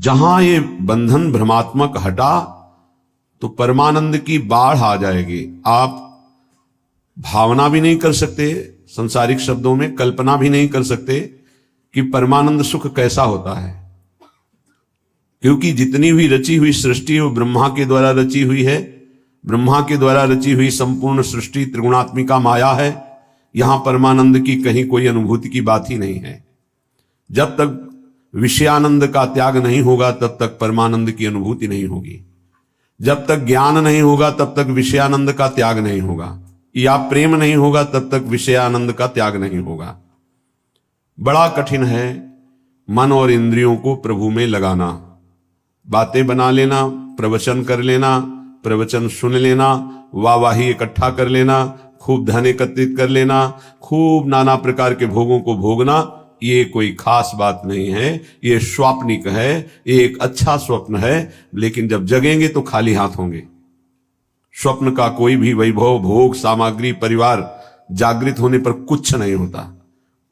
जहां ये बंधन भ्रमात्मक हटा तो परमानंद की बाढ़ आ जाएगी। आप भावना भी नहीं कर सकते, संसारिक शब्दों में कल्पना भी नहीं कर सकते कि परमानंद सुख कैसा होता है, क्योंकि जितनी भी रची हुई सृष्टि वो ब्रह्मा के द्वारा रची हुई है। ब्रह्मा के द्वारा रची हुई संपूर्ण सृष्टि त्रिगुणात्मिका माया है। यहां परमानंद की कहीं कोई अनुभूति की बात ही नहीं है। जब तक विषयानंद का त्याग नहीं होगा तब तक परमानंद की अनुभूति नहीं होगी। जब तक ज्ञान नहीं होगा तब तक विषयानंद का त्याग नहीं होगा, या प्रेम नहीं होगा तब तक विषयानंद का त्याग नहीं होगा। बड़ा कठिन है मन और इंद्रियों को प्रभु में लगाना। बातें बना लेना, प्रवचन कर लेना, प्रवचन सुन लेना, वाहवाही इकट्ठा कर लेना, खूब धन एकत्रित कर लेना, खूब नाना प्रकार के भोगों को भोगना, ये कोई खास बात नहीं है। ये स्वाप्निक है, ये एक अच्छा स्वप्न है, लेकिन जब जगेंगे तो खाली हाथ होंगे। स्वप्न का कोई भी वैभव, भोग, सामग्री, परिवार जागृत होने पर कुछ नहीं होता,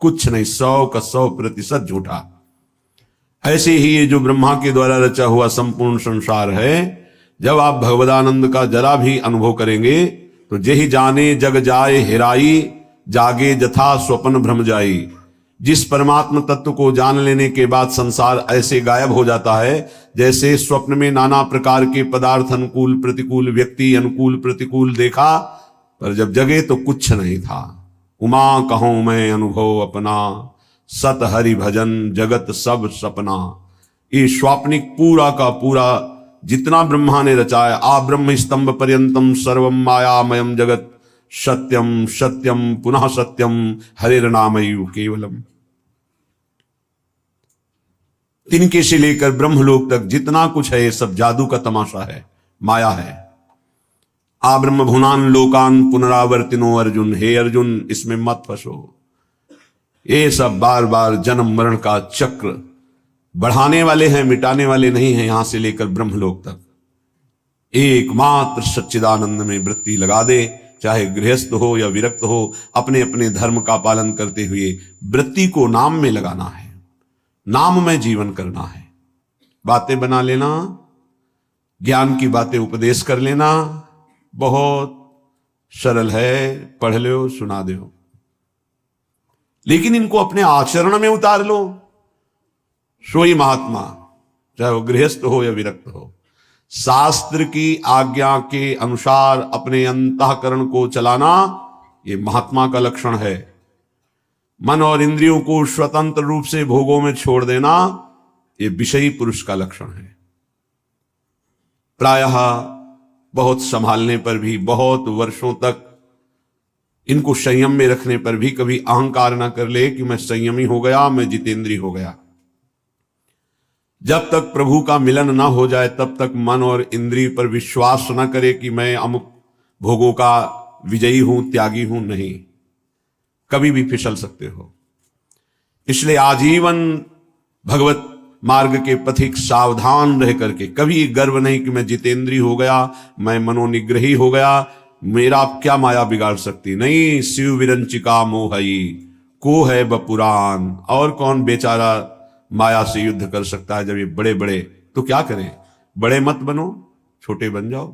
कुछ नहीं, 100% झूठा। ऐसे ही ये जो ब्रह्मा के द्वारा रचा हुआ संपूर्ण संसार है, जब आप भगवदानंद का जरा भी अनुभव करेंगे तो जेहि जाने जग जाए हेराई, जागे जथा स्वप्न भ्रम जाई। जिस परमात्म तत्व को जान लेने के बाद संसार ऐसे गायब हो जाता है जैसे स्वप्न में नाना प्रकार के पदार्थ, अनुकूल प्रतिकूल व्यक्ति, अनुकूल प्रतिकूल देखा, पर जब जगे तो कुछ नहीं था। उमा कहूं मैं अनुभव अपना, सत हरि भजन जगत सब सपना। ये स्वाप्निक पूरा का पूरा जितना ब्रह्मा ने रचाया, आ ब्रह्म स्तंभ पर्यंतम सर्वम मायामयम जगत, सत्यम सत्यम पुनः सत्यम हरेर नामयु केवलम। तिनके से लेकर ब्रह्मलोक तक जितना कुछ है ये सब जादू का तमाशा है, माया है। आ ब्रह्म भुनान लोकान पुनरावर्तिनो अर्जुन, हे अर्जुन इसमें मत फंसो। ये सब बार बार जन्म मरण का चक्र बढ़ाने वाले हैं, मिटाने वाले नहीं हैं। यहां से लेकर ब्रह्मलोक तक एकमात्र सच्चिदानंद में वृत्ति लगा दे, चाहे गृहस्थ हो या विरक्त हो, अपने अपने धर्म का पालन करते हुए वृत्ति को नाम में लगाना है, नाम में जीवन करना है। बातें बना लेना, ज्ञान की बातें उपदेश कर लेना बहुत सरल है, पढ़ लो सुना दो, लेकिन इनको अपने आचरण में उतार लो। सोई महात्मा, चाहे वो गृहस्थ हो या विरक्त हो, शास्त्र की आज्ञा के अनुसार अपने अंतःकरण को चलाना ये महात्मा का लक्षण है। मन और इंद्रियों को स्वतंत्र रूप से भोगों में छोड़ देना ये विषयी पुरुष का लक्षण है। प्रायः बहुत संभालने पर भी, बहुत वर्षों तक इनको संयम में रखने पर भी कभी अहंकार ना कर ले कि मैं संयमी हो गया, मैं जितेंद्री हो गया। जब तक प्रभु का मिलन ना हो जाए तब तक मन और इंद्रिय पर विश्वास न करे कि मैं अमुक भोगों का विजयी हूं, त्यागी हूं। नहीं, कभी भी फिसल सकते हो। इसलिए आजीवन भगवत मार्ग के पथिक सावधान रह करके कभी गर्व नहीं कि मैं जितेंद्री हो गया, मैं मनोनिग्रही हो गया, मेरा क्या माया बिगाड़ सकती। नहीं, शिव विरंचिका मोहई को है बपुरान। और कौन बेचारा माया से युद्ध कर सकता है जब ये बड़े बड़े, तो क्या करें, बड़े मत बनो, छोटे बन जाओ,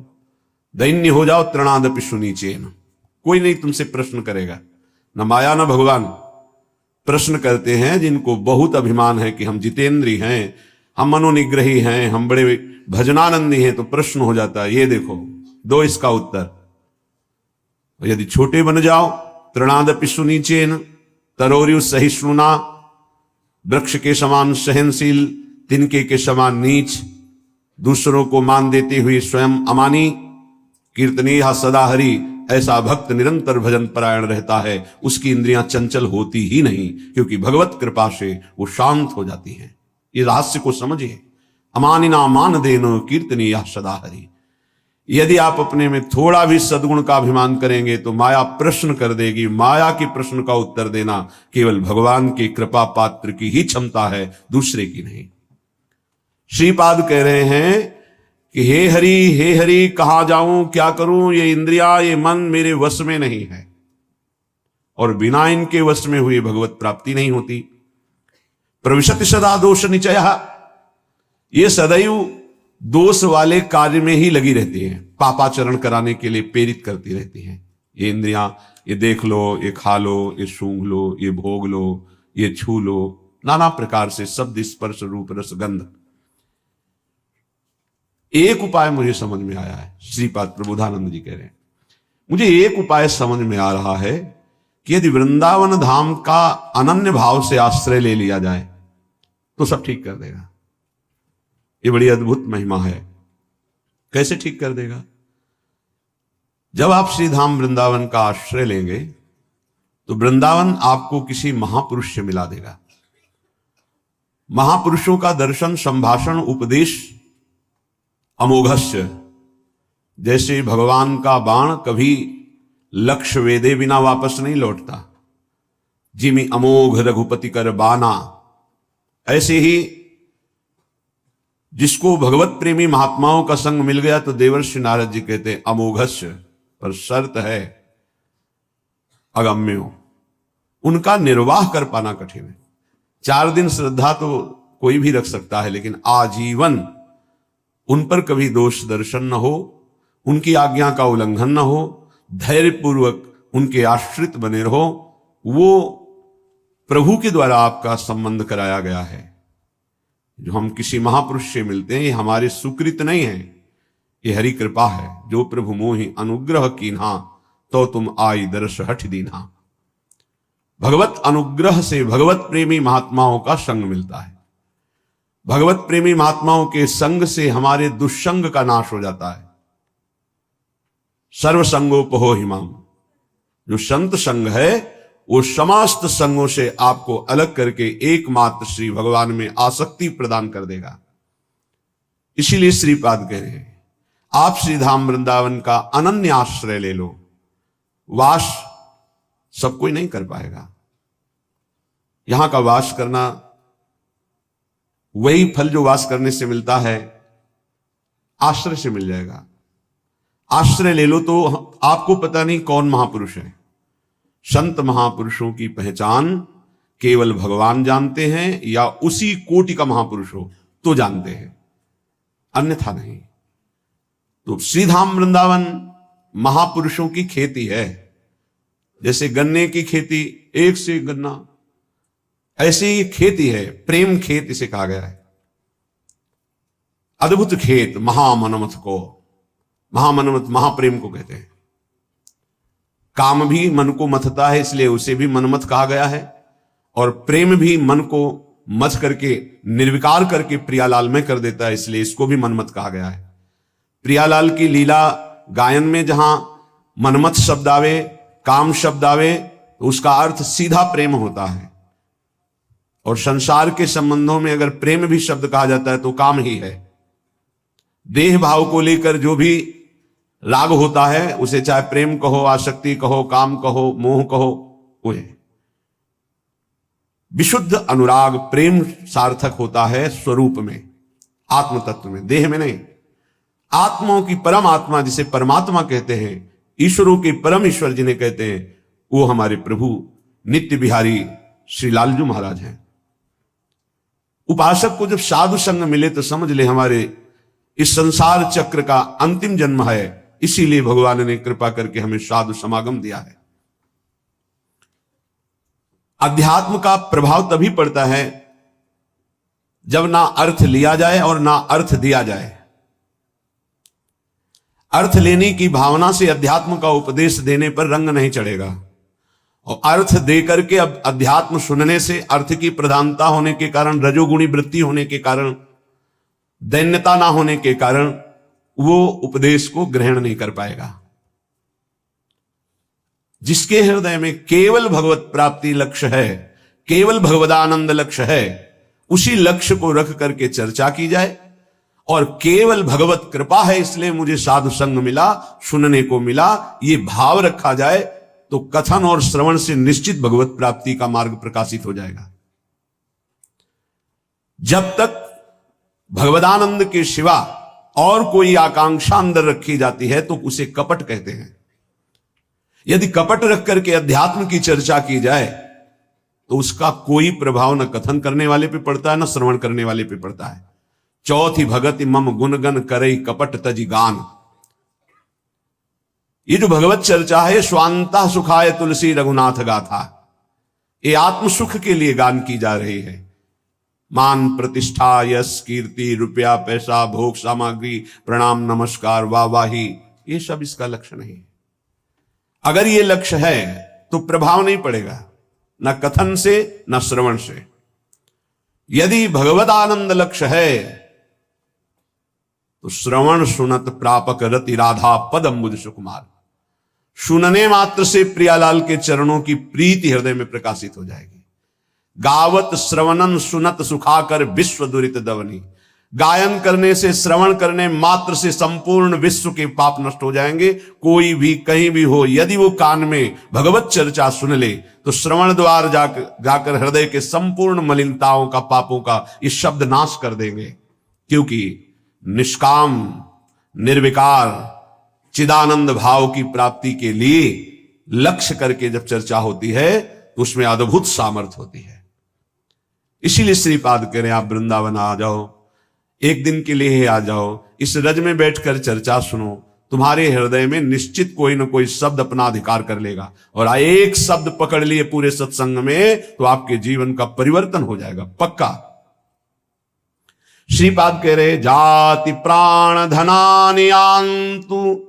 दैन्य हो जाओ, तृणादपि सुनीचेन। कोई नहीं तुमसे प्रश्न करेगा, न माया न भगवान। प्रश्न करते हैं जिनको बहुत अभिमान है कि हम जितेंद्री हैं, हम मनोनिग्रही हैं, हम बड़े भजनानंदी हैं, तो प्रश्न हो जाता है। ये देखो, दो इसका उत्तर। यदि छोटे बन जाओ, तृणादपि सुनीचेन तरोर्यु सहिष्णुना, वृक्ष के समान सहनशील, तिनके के समान नीच, दूसरों को मान देते हुए स्वयं अमानी, कीर्तनीय सदा हरि, ऐसा भक्त निरंतर भजन परायण रहता है, उसकी इंद्रियां चंचल होती ही नहीं, क्योंकि भगवत कृपा से वो शांत हो जाती हैं। ये रहस्य को समझिए। अमानिना मान देनो कीर्तनीय सदा हरि। यदि आप अपने में थोड़ा भी सद्गुण का अभिमान करेंगे तो माया प्रश्न कर देगी। माया के प्रश्न का उत्तर देना केवल भगवान की कृपा पात्र की ही क्षमता है, दूसरे की नहीं। श्रीपाद कह रहे हैं कि हे हरि कहां जाऊं, क्या करूं, ये इंद्रिया, ये मन मेरे वश में नहीं है, और बिना इनके वश में हुए भगवत प्राप्ति नहीं होती। प्रविशति सदा दोष निचय, ये सदैव दोष वाले कार्य में ही लगी रहती हैं, पापाचरण कराने के लिए प्रेरित करती रहती हैं। ये इंद्रियां, ये देख लो, ये खा लो, ये सूंघ लो, ये भोग लो, ये छू लो, नाना प्रकार से शब्द स्पर्श रूप रस गंध। एक उपाय मुझे समझ में आया है, श्रीपाद प्रबोधानंद जी कह रहे हैं, मुझे एक उपाय समझ में आ रहा है कि यदि वृंदावन धाम का अनन्य भाव से आश्रय ले लिया जाए तो सब ठीक कर देगा। ये बड़ी अद्भुत महिमा है। कैसे ठीक कर देगा? जब आप श्री धाम वृंदावन का आश्रय लेंगे तो वृंदावन आपको किसी महापुरुष से मिला देगा। महापुरुषों का दर्शन, संभाषण, उपदेश अमोघस्य। जैसे भगवान का बाण कभी लक्ष्य वेदे बिना वापस नहीं लौटता, जिमि अमोघ रघुपति कर बाना, ऐसे ही जिसको भगवत प्रेमी महात्माओं का संग मिल गया तो देवर्षि नारद जी कहते हैं अमोघस्य, पर शर्त है अगम्यो, उनका निर्वाह कर पाना कठिन है। 4 दिन श्रद्धा तो कोई भी रख सकता है, लेकिन आजीवन उन पर कभी दोष दर्शन न हो, उनकी आज्ञा का उल्लंघन न हो, धैर्य पूर्वक उनके आश्रित बने रहो, वो प्रभु के द्वारा आपका संबंध कराया गया है। जो हम किसी महापुरुष से मिलते हैं ये हमारे सुकृत नहीं है, ये हरि कृपा है। जो प्रभु मोहि अनुग्रह कीन्हा, तो तुम आई दर्श हठ दीन्हा। भगवत अनुग्रह से भगवत प्रेमी महात्माओं का संग मिलता है। भगवत प्रेमी महात्माओं के संग से हमारे दुष्संग का नाश हो जाता है। सर्व संगोपहो हिमाम, जो संत संग है वो समस्त संगों से आपको अलग करके एकमात्र श्री भगवान में आसक्ति प्रदान कर देगा। इसीलिए श्रीपाद कह रहे हैं आप श्री धाम वृंदावन का अनन्य आश्रय ले लो। वास सब कोई नहीं कर पाएगा। यहां का वास करना वही फल जो वास करने से मिलता है आश्रय से मिल जाएगा। आश्रय ले लो तो आपको पता नहीं कौन महापुरुष है। संत महापुरुषों की पहचान केवल भगवान जानते हैं, या उसी कोटि का महापुरुष हो तो जानते हैं, अन्यथा नहीं। तो श्रीधाम वृंदावन महापुरुषों की खेती है। जैसे गन्ने की खेती, एक से एक गन्ना, ऐसी ही खेती है। प्रेम खेत इसे कहा गया है। अद्भुत खेत महामनमथ को, महामनमथ महाप्रेम को कहते हैं। काम भी मन को मथता है, इसलिए उसे भी मनमथ कहा गया है। और प्रेम भी मन को मथ करके, निर्विकार करके प्रियालाल में कर देता है, इसलिए इसको भी मनमथ कहा गया है। प्रियालाल की लीला गायन में जहां मनमथ शब्द आवे, काम शब्द आवे, तो उसका अर्थ सीधा प्रेम होता है। और संसार के संबंधों में अगर प्रेम भी शब्द कहा जाता है तो काम ही है। देह भाव को लेकर जो भी राग होता है उसे चाहे प्रेम कहो, आसक्ति कहो, काम कहो, मोह कहो, वो है। विशुद्ध अनुराग प्रेम सार्थक होता है स्वरूप में, आत्म तत्व में, देह में नहीं। आत्माओं की परम आत्मा जिसे परमात्मा कहते हैं, ईश्वरों के परम ईश्वर जिन्हें कहते हैं, वो हमारे प्रभु नित्य बिहारी श्री लालजू महाराज हैं। उपासक को जब साधु संग मिले तो समझ ले हमारे इस संसार चक्र का अंतिम जन्म है। इसीलिए भगवान ने कृपा करके हमें साधु समागम दिया है। अध्यात्म का प्रभाव तभी पड़ता है जब ना अर्थ लिया जाए और ना अर्थ दिया जाए। अर्थ लेने की भावना से अध्यात्म का उपदेश देने पर रंग नहीं चढ़ेगा, और अर्थ दे करके अब अध्यात्म सुनने से अर्थ की प्रधानता होने के कारण, रजोगुणी वृत्ति होने के कारण, दैन्यता ना होने के कारण वो उपदेश को ग्रहण नहीं कर पाएगा। जिसके हृदय में केवल भगवत प्राप्ति लक्ष्य है, केवल भगवदानंद लक्ष्य है, उसी लक्ष्य को रख करके चर्चा की जाए। और केवल भगवत कृपा है इसलिए मुझे साधु संग मिला, सुनने को मिला, ये भाव रखा जाए तो कथन और श्रवण से निश्चित भगवत प्राप्ति का मार्ग प्रकाशित हो जाएगा। जब तक भगवदानंद के सिवा और कोई आकांक्षा अंदर रखी जाती है तो उसे कपट कहते हैं। यदि कपट रख करके अध्यात्म की चर्चा की जाए तो उसका कोई प्रभाव न कथन करने वाले पे पड़ता है, न श्रवण करने वाले पे पड़ता है। चौथी भगति मम गुणगन करे कपट तजी गान। ये जो भगवत चर्चा है, स्वांता सुखाय तुलसी रघुनाथ गाथा, ये आत्म सुख के लिए गान की जा रही है। मान प्रतिष्ठा यश कीर्ति रुपया पैसा भोग सामग्री प्रणाम नमस्कार वाहवाही, ये सब इसका लक्ष्य नहीं है। अगर ये लक्ष्य है तो प्रभाव नहीं पड़ेगा, न कथन से न श्रवण से। यदि भगवत आनंद लक्ष्य है तो श्रवण सुनत प्रापक रति राधा पद अम्बुज सुकुमार, सुनने मात्र से प्रियालाल के चरणों की प्रीति हृदय में प्रकाशित हो जाएगी। गावत श्रवणन सुनत सुखाकर विश्व दुरित दवनी, गायन करने से श्रवण करने मात्र से संपूर्ण विश्व के पाप नष्ट हो जाएंगे। कोई भी कहीं भी हो, यदि वो कान में भगवत चर्चा सुन ले तो श्रवण द्वार जाकर हृदय के संपूर्ण मलिनताओं का पापों का ये शब्द नाश कर देंगे। क्योंकि निष्काम निर्विकार चिदानंद भाव की प्राप्ति के लिए लक्ष्य करके जब चर्चा होती है तो उसमें अद्भुत सामर्थ्य होती है। इसीलिए श्रीपाद कह रहे आप वृंदावन आ जाओ, एक दिन के लिए ही आ जाओ, इस रज में बैठकर चर्चा सुनो, तुम्हारे हृदय में निश्चित कोई न कोई शब्द अपना अधिकार कर लेगा। और एक शब्द पकड़ लिए पूरे सत्संग में तो आपके जीवन का परिवर्तन हो जाएगा पक्का। श्रीपाद कह रहे जाति प्राण धनानि यान्तु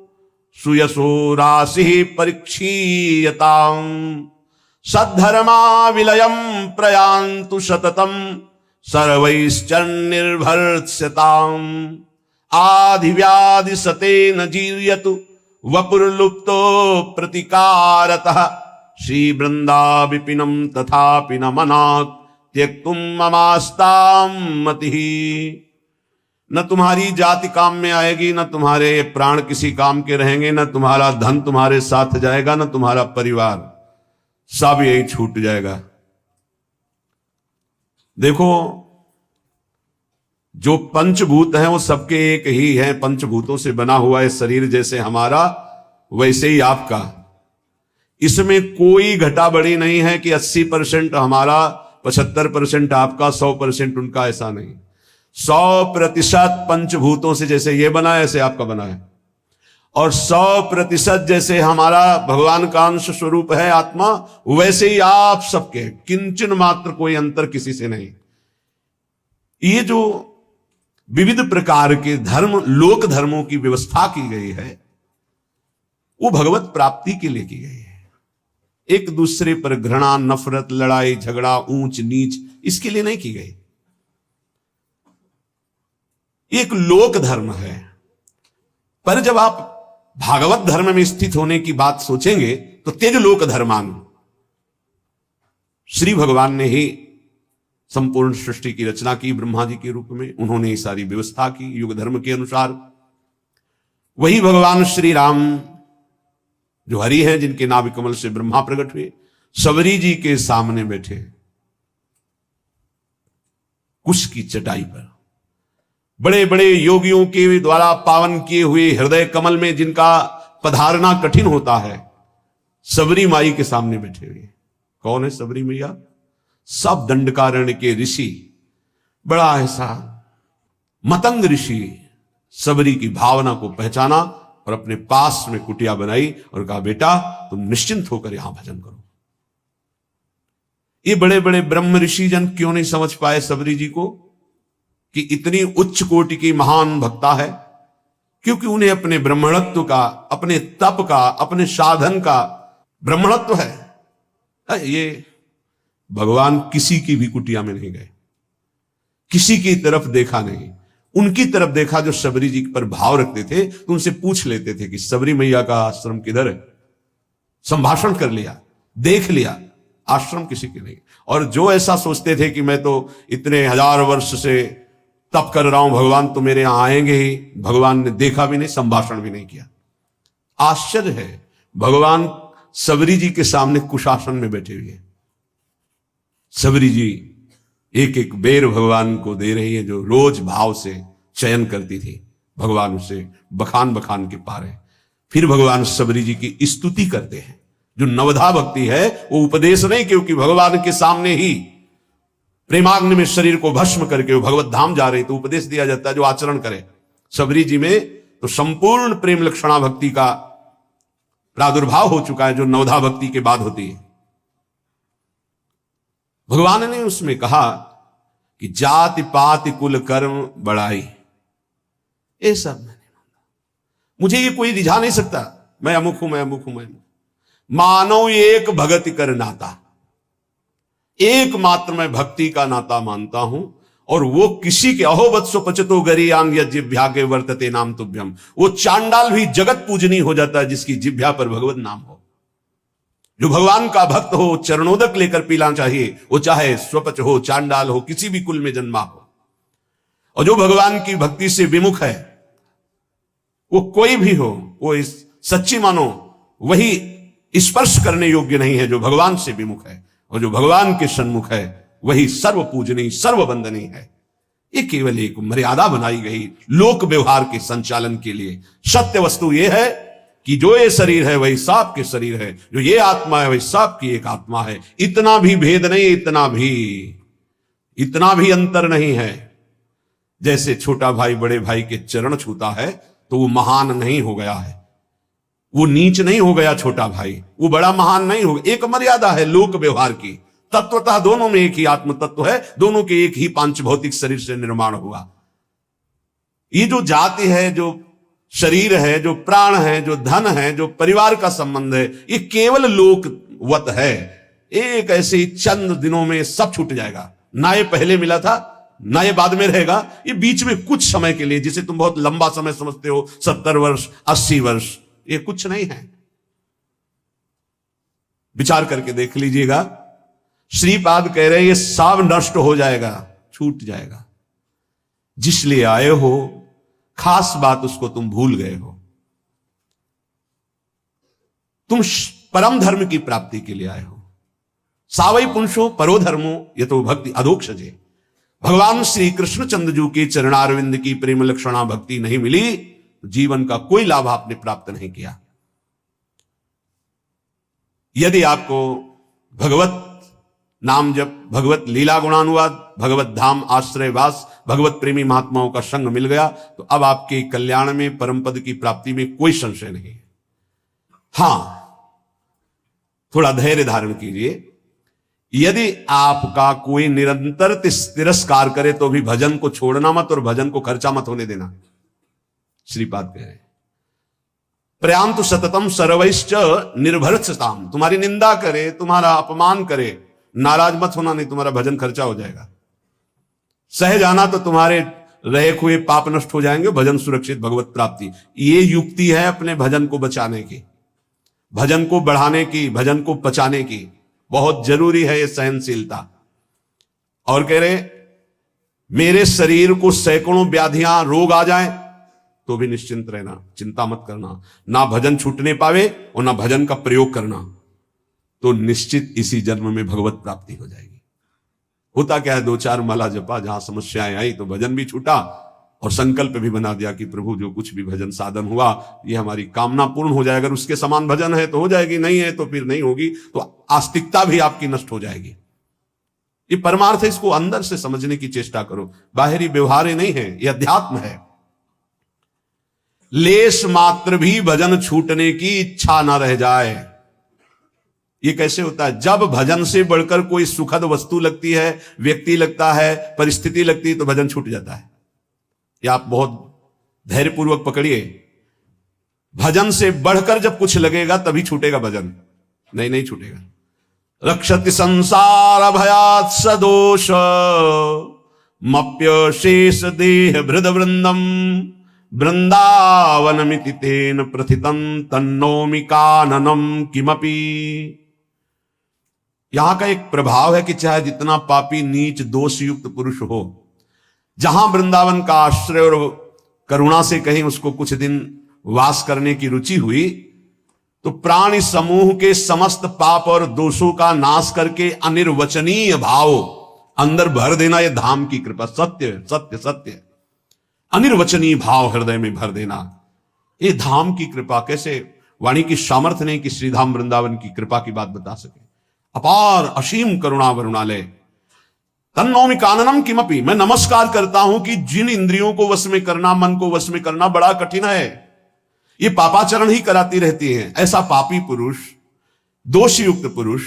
सुयसो राशि परीक्षीयताम, सद्धर्मा विलयम प्रयान्तु सततम सर्वैश्चर्निर्भर्त्स्यताम्, आधिव्याधि सतेन जीर्यतु वपुर्लुप्तो प्रतिकारतः, श्री वृंदा विपिनम तथापि न मनात् त्यक्तुम ममास्ताम मतिः। न तुम्हारी जाति काम में आएगी, न तुम्हारे प्राण किसी काम के रहेंगे, न तुम्हारा धन तुम्हारे साथ जाएगा, न तुम्हारा परिवार, सब यही छूट जाएगा। देखो, जो पंचभूत हैं वो सबके एक ही हैं, पंचभूतों से बना हुआ है शरीर, जैसे हमारा वैसे ही आपका। इसमें कोई घटा बढ़ी नहीं है कि 80% हमारा 75% आपका 100% उनका, ऐसा नहीं। 100% पंचभूतों से जैसे ये बना है ऐसे आपका बना है, और 100% जैसे हमारा भगवान का अंश स्वरूप है आत्मा, वैसे ही आप सबके, किंचन मात्र कोई अंतर किसी से नहीं। ये जो विविध प्रकार के धर्म, लोक धर्मों की व्यवस्था की गई है वो भगवत प्राप्ति के लिए की गई है। एक दूसरे पर घृणा नफरत लड़ाई झगड़ा ऊंच नीच इसके लिए नहीं की गई। एक लोक धर्म है। पर जब आप भागवत धर्म में स्थित होने की बात सोचेंगे तो तेज लोक धर्मान, श्री भगवान ने ही संपूर्ण सृष्टि की रचना की ब्रह्मा जी के रूप में, उन्होंने सारी व्यवस्था की युग धर्म के अनुसार। वही भगवान श्री राम जो हरि हैं, जिनके नाभि कमल से ब्रह्मा प्रकट हुए, सबरी जी के सामने बैठे कुश की चटाई पर, बड़े बड़े योगियों के द्वारा पावन किए हुए हृदय कमल में जिनका पधारना कठिन होता है, सबरी माई के सामने बैठे हुए। कौन है सबरी मैया? सब दंडकारण्य के ऋषि, बड़ा ऐसा मतंग ऋषि सबरी की भावना को पहचाना और अपने पास में कुटिया बनाई और कहा, बेटा तुम निश्चिंत होकर यहां भजन करो। ये बड़े बड़े ब्रह्म ऋषि जन क्यों नहीं समझ पाए सबरी जी को कि इतनी उच्च कोटि की महान भक्ता है? क्योंकि उन्हें अपने ब्रह्मणत्व का, अपने तप का, अपने साधन का ब्रह्मणत्व है। ये भगवान किसी की भी कुटिया में नहीं गए, किसी की तरफ देखा नहीं, उनकी तरफ देखा जो सबरी जी पर भाव रखते थे, तो उनसे पूछ लेते थे कि सबरी मैया का आश्रम किधर है। संभाषण कर लिया, देख लिया, आश्रम किसी के नहीं। और जो ऐसा सोचते थे कि मैं तो इतने 1000 वर्ष से तप कर रहा हूं, भगवान तो मेरे यहां आएंगे ही, भगवान ने देखा भी नहीं, संभाषण भी नहीं किया। आश्चर्य है, भगवान सबरी जी के सामने कुशासन में बैठे हुए हैं। सबरी जी एक एक बेर भगवान को दे रही है, जो रोज भाव से चयन करती थी। भगवान उसे बखान बखान के पारे। फिर भगवान सबरी जी की स्तुति करते हैं। जो नवधा भक्ति है वो उपदेश नहीं, क्योंकि भगवान के सामने ही प्रेमाग्नि में शरीर को भस्म करके वो भगवत धाम जा रहे, तो उपदेश दिया जाता है जो आचरण करे। सबरी जी में तो संपूर्ण प्रेम लक्षणा भक्ति का प्रादुर्भाव हो चुका है, जो नवधा भक्ति के बाद होती है। भगवान ने उसमें कहा कि जाति पाति कुल कर्म बढ़ाई, ये सब मैंने माना, मुझे ये कोई रिझा नहीं सकता, मैं अमुक हूं, मैं अमुक हूं, मैं मानव एक भगति कर नाता, एकमात्र मैं भक्ति का नाता मानता हूं, और वो किसी के अहो वत्सो पचतो गरीयान जिभ्या के वर्तते नाम तुभ्यम, वो चांडाल भी जगत पूजनी हो जाता है जिसकी जिभ्या पर भगवत नाम हो। जो भगवान का भक्त हो, चरणोदक लेकर पीना चाहिए, वो चाहे स्वपच हो, चांडाल हो, किसी भी कुल में जन्मा हो। और जो भगवान की भक्ति से विमुख है, वो कोई भी हो, वो इस सच्ची मानो वही स्पर्श करने योग्य नहीं है जो भगवान से विमुख है, और जो भगवान के सन्मुख है वही सर्व पूजनीय सर्व वंदनीय है। ये केवल एक मर्यादा बनाई गई लोक व्यवहार के संचालन के लिए। सत्य वस्तु यह है कि जो ये शरीर है वही सांप के शरीर है, जो ये आत्मा है वही सांप की एक आत्मा है। इतना भी भेद नहीं, इतना भी अंतर नहीं है। जैसे छोटा भाई बड़े भाई के चरण छूता है तो वो महान नहीं हो गया है, वो नीच नहीं हो गया छोटा भाई, वो बड़ा महान नहीं हो गया। एक मर्यादा है लोक व्यवहार की। तत्वतः दोनों में एक ही आत्म तत्व है, दोनों के एक ही पांच भौतिक शरीर से निर्माण हुआ। ये जो जाति है, जो शरीर है, जो प्राण है, जो धन है, जो परिवार का संबंध है, ये केवल लोकवत है। एक ऐसे चंद दिनों में सब छूट जाएगा। ना ये पहले मिला था, ना ये बाद में रहेगा, ये बीच में कुछ समय के लिए, जिसे तुम बहुत लंबा समय समझते हो, 70 वर्ष 80 वर्ष, ये कुछ नहीं है। विचार करके देख लीजिएगा। श्रीपाद कह रहे ये सब नष्ट हो जाएगा, छूट जाएगा। जिसलिए आए हो, खास बात उसको तुम भूल गए हो। तुम परम धर्म की प्राप्ति के लिए आए हो। सावई पुंसो परो धर्मो ये तो भक्ति अधोक्षजे। भगवान श्री कृष्णचंद्र जी के चरणारविंद की प्रेम लक्षणा भक्ति नहीं मिली, जीवन का कोई लाभ आपने प्राप्त नहीं किया। यदि आपको भगवत नाम जप, भगवत लीला गुणानुवाद, भगवत धाम आश्रयवास, भगवत प्रेमी महात्माओं का संग मिल गया, तो अब आपके कल्याण में, परम पद की प्राप्ति में कोई संशय नहीं है। हां, थोड़ा धैर्य धारण कीजिए। यदि आपका कोई निरंतर तिरस्कार करे तो भी भजन को छोड़ना मत, और भजन को खर्चा मत होने देना। श्रीपाद कह रहे हैं प्रयांतु सततम सर्वैश्च निर्भरताम। तुम्हारी निंदा करे, तुम्हारा अपमान करे, नाराज मत होना, नहीं तुम्हारा भजन खर्चा हो जाएगा। सह जाना तो तुम्हारे रहे हुए पाप नष्ट हो जाएंगे, भजन सुरक्षित, भगवत प्राप्ति। ये युक्ति है अपने भजन को बचाने की, भजन को बढ़ाने की, भजन को पचाने की। बहुत जरूरी है ये सहनशीलता। और कह रहे मेरे शरीर को सैकड़ों व्याधियां रोग आ जाएं तो भी निश्चिंत रहना, चिंता मत करना। ना भजन छूटने पावे और ना भजन का प्रयोग करना, तो निश्चित इसी जन्म में भगवत प्राप्ति हो जाएगी। होता क्या है, 2-4 माला जपा, जहां समस्याएं आई तो भजन भी छूटा, और संकल्प भी बना दिया कि प्रभु जो कुछ भी भजन साधन हुआ ये हमारी कामना पूर्ण हो जाए। अगर उसके समान भजन है तो हो जाएगी, नहीं है तो फिर नहीं होगी, तो आस्तिकता भी आपकी नष्ट हो जाएगी। ये परमार्थ है, इसको अंदर से समझने की चेष्टा करो। बाहरी व्यवहार नहीं है, ये अध्यात्म है। लेश मात्र भी भजन छूटने की इच्छा ना रह जाए। ये कैसे होता है? जब भजन से बढ़कर कोई सुखद वस्तु लगती है, व्यक्ति लगता है, परिस्थिति लगती है, तो भजन छूट जाता है। ये आप बहुत धैर्यपूर्वक पकड़िए। भजन से बढ़कर जब कुछ लगेगा तभी छूटेगा भजन, नहीं छूटेगा। रक्षति संसार भयात् सदोष मप्य शेष देह भृद वृंदम वृंदावनमिति तेन प्रथितं तन्नोमि काननम किमपि। यहां का एक प्रभाव है कि चाहे जितना पापी नीच दोष युक्त पुरुष हो, जहां वृंदावन का आश्रय और करुणा से कहीं उसको कुछ दिन वास करने की रुचि हुई, तो प्राणी समूह के समस्त पाप और दोषों का नाश करके अनिर्वचनीय भाव अंदर भर देना, यह धाम की कृपा। सत्य सत्य सत्य, अनिर्वचनीय भाव हृदय में भर देना, ये धाम की कृपा। कैसे वाणी की सामर्थ्य नहीं कि श्रीधाम वृंदावन की कृपा की बात बता सके। अपार असीम करुणा वरुणालय। तन्नौमि काननम किमपि, मैं नमस्कार करता हूं कि जिन इंद्रियों को वश में करना, मन को वश में करना बड़ा कठिन है, ये पापाचरण ही कराती रहती हैं। ऐसा पापी पुरुष, दोषयुक्त पुरुष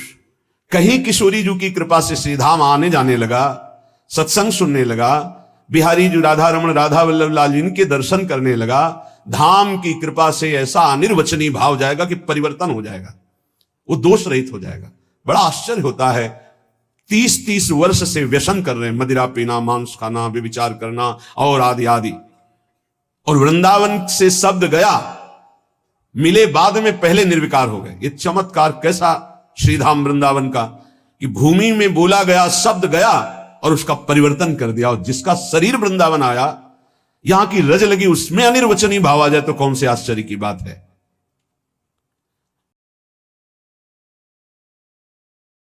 कहीं किशोरी जी की कृपा से श्रीधाम आने जाने लगा, सत्संग सुनने लगा, बिहारी जी राधा रमण राधा वल्लभ लाल इनके दर्शन करने लगा, धाम की कृपा से ऐसा अनिर्वचनीय भाव जाएगा कि परिवर्तन हो जाएगा, वो दोष रहित हो जाएगा। बड़ा आश्चर्य होता है, 30-30 वर्ष से व्यसन कर रहे हैं, मदिरा पीना, मांस खाना, व्यभिचार करना और आदि आदि, और वृंदावन से शब्द गया, मिले बाद में पहले निर्विकार हो गए। ये चमत्कार कैसा श्रीधाम वृंदावन का, कि भूमि में बोला गया शब्द गया और उसका परिवर्तन कर दिया, और जिसका शरीर वृंदावन आया, यहां की रज लगी, उसमें अनिर्वचनीय भाव आ जाए तो कौन से आश्चर्य की बात है।